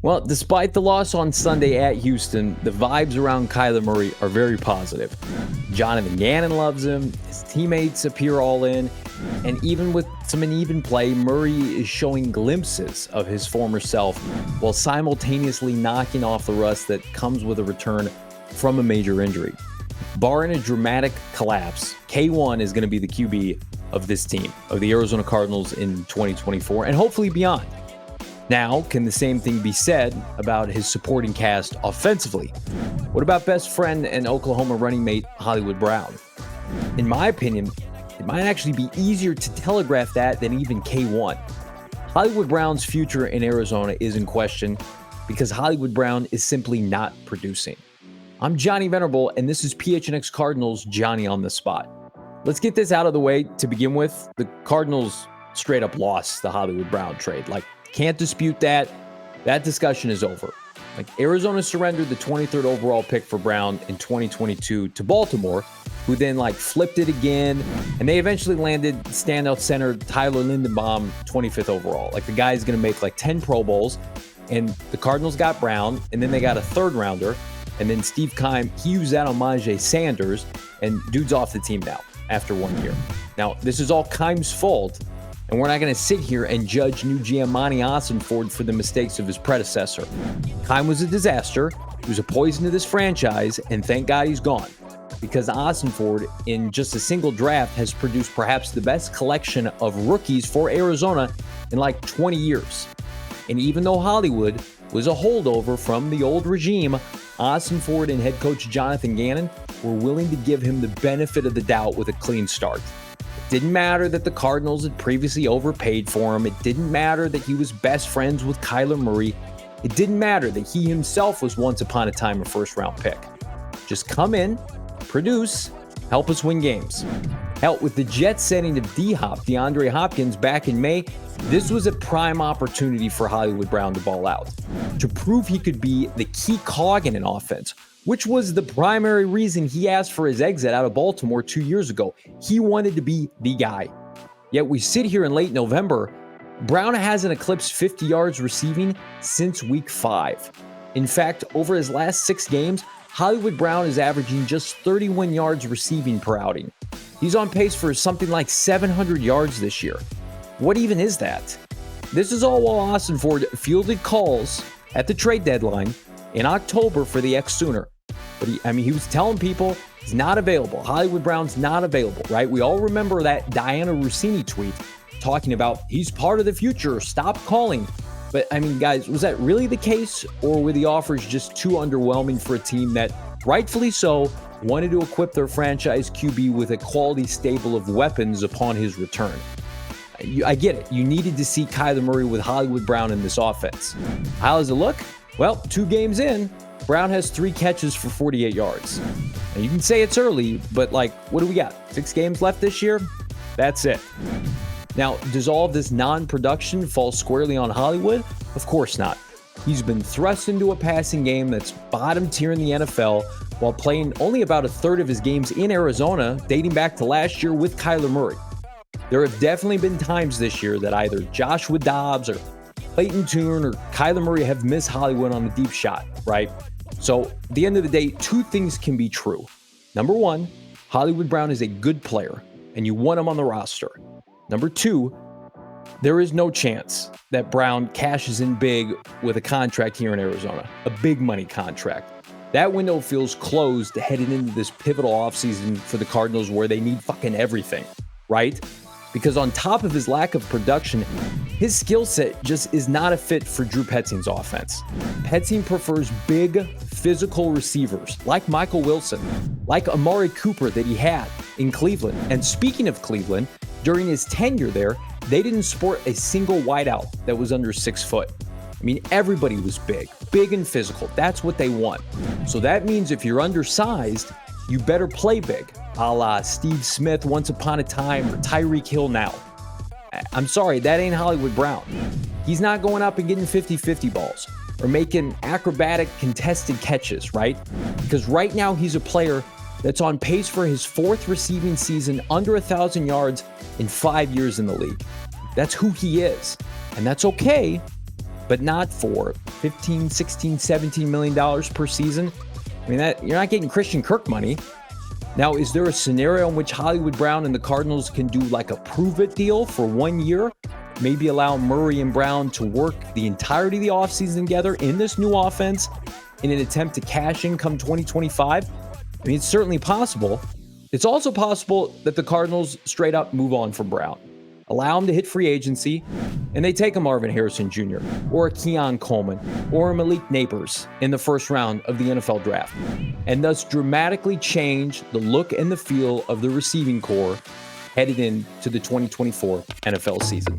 Well, despite the loss on Sunday at Houston, the vibes around Kyler Murray are very positive. Jonathan Gannon loves him, his teammates appear all in, and even with some uneven play, Murray is showing glimpses of his former self while simultaneously knocking off the rust that comes with a return from a major injury. Barring a dramatic collapse, K1 is going to be the QB of this team, of the Arizona Cardinals in 2024, and hopefully beyond. Now, can the same thing be said about his supporting cast offensively? What about best friend and Oklahoma running mate Hollywood Brown? In my opinion, it might actually be easier to telegraph that than even K1. Hollywood Brown's future in Arizona is in question because Hollywood Brown is simply not producing. I'm Johnny Venerable, and this is PHNX Cardinals Johnny on the Spot. Let's get this out of the way to begin with. The Cardinals straight up lost the Hollywood Brown trade. Can't dispute that. That discussion is over. Arizona surrendered the 23rd overall pick for Brown in 2022 to Baltimore, who then flipped it again, and they eventually landed standout center Tyler Linderbaum 25th overall. The guy is going to make 10 Pro Bowls, and the Cardinals got Brown, and then they got a third rounder, and then Steve Keim, he used that on Monti Sanders, and dude's off the team now after 1 year. Now, this is all Keim's fault, and we're not going to sit here and judge new GM Monti Ossenfort for the mistakes of his predecessor. Keim was a disaster. He was a poison to this franchise, and thank God he's gone. Because Ossenfort, in just a single draft, has produced perhaps the best collection of rookies for Arizona in 20 years. And even though Hollywood was a holdover from the old regime, Ossenfort and head coach Jonathan Gannon were willing to give him the benefit of the doubt with a clean start. It didn't matter that the Cardinals had previously overpaid for him. It didn't matter that he was best friends with Kyler Murray. It didn't matter that he himself was once upon a time a first-round pick. Just come in, produce, help us win games. Hell, with the Jets sending of DeAndre Hopkins back in May, this was a prime opportunity for Hollywood Brown to ball out, to prove he could be the key cog in an offense, which was the primary reason he asked for his exit out of Baltimore 2 years ago. He wanted to be the guy. Yet we sit here in late November, Brown hasn't eclipsed 50 yards receiving since week 5. In fact, over his last 6 games, Hollywood Brown is averaging just 31 yards receiving per outing. He's on pace for something like 700 yards this year. What even is that? This is all while Ossenfort fielded calls at the trade deadline in October for the ex-Sooner. But he was telling people he's not available. Hollywood Brown's not available, right? We all remember that Diana Rossini tweet talking about he's part of the future, stop calling. But guys, was that really the case, or were the offers just too underwhelming for a team that, rightfully so, wanted to equip their franchise QB with a quality stable of weapons upon his return? I get it. You needed to see Kyler Murray with Hollywood Brown in this offense. How does it look? Well, 2 games in, Brown has 3 catches for 48 yards. Now, you can say it's early, but what do we got? 6 games left this year? That's it. Now, does all of this non-production fall squarely on Hollywood? Of course not. He's been thrust into a passing game that's bottom tier in the NFL while playing only about a third of his games in Arizona, dating back to last year with Kyler Murray. There have definitely been times this year that either Joshua Dobbs or Clayton Tune or Kyler Murray have missed Hollywood on a deep shot, right? So at the end of the day, 2 things can be true. Number 1, Hollywood Brown is a good player, and you want him on the roster. Number 2, there is no chance that Brown cashes in big with a contract here in Arizona, a big money contract. That window feels closed headed into this pivotal offseason for the Cardinals where they need fucking everything, right? Because on top of his lack of production, his skill set just is not a fit for Drew Petzing's offense. Petzing prefers big, physical receivers like Michael Wilson, like Amari Cooper that he had in Cleveland. And speaking of Cleveland, during his tenure there, they didn't sport a single wideout that was under 6 foot. Everybody was big and physical. That's what they want. So that means if you're undersized, you better play big, a la Steve Smith once upon a time or Tyreek Hill now. I'm sorry, that ain't Hollywood Brown. He's not going up and getting 50-50 balls or making acrobatic contested catches, right? Because right now he's a player that's on pace for his 4th receiving season under 1,000 yards in 5 years in the league. That's who he is. And that's okay, but not for $15, $16, $17 million per season. I mean, that you're not getting Christian Kirk money. Now, is there a scenario in which Hollywood Brown and the Cardinals can do like a prove-it deal for 1 year? Maybe allow Murray and Brown to work the entirety of the offseason together in this new offense in an attempt to cash in come 2025? I mean, it's certainly possible. It's also possible that the Cardinals straight up move on from Brown, allow him to hit free agency, and they take a Marvin Harrison Jr. or a Keon Coleman or a Malik Neighbors in the first round of the NFL draft, and thus dramatically change the look and the feel of the receiving corps headed into the 2024 NFL season.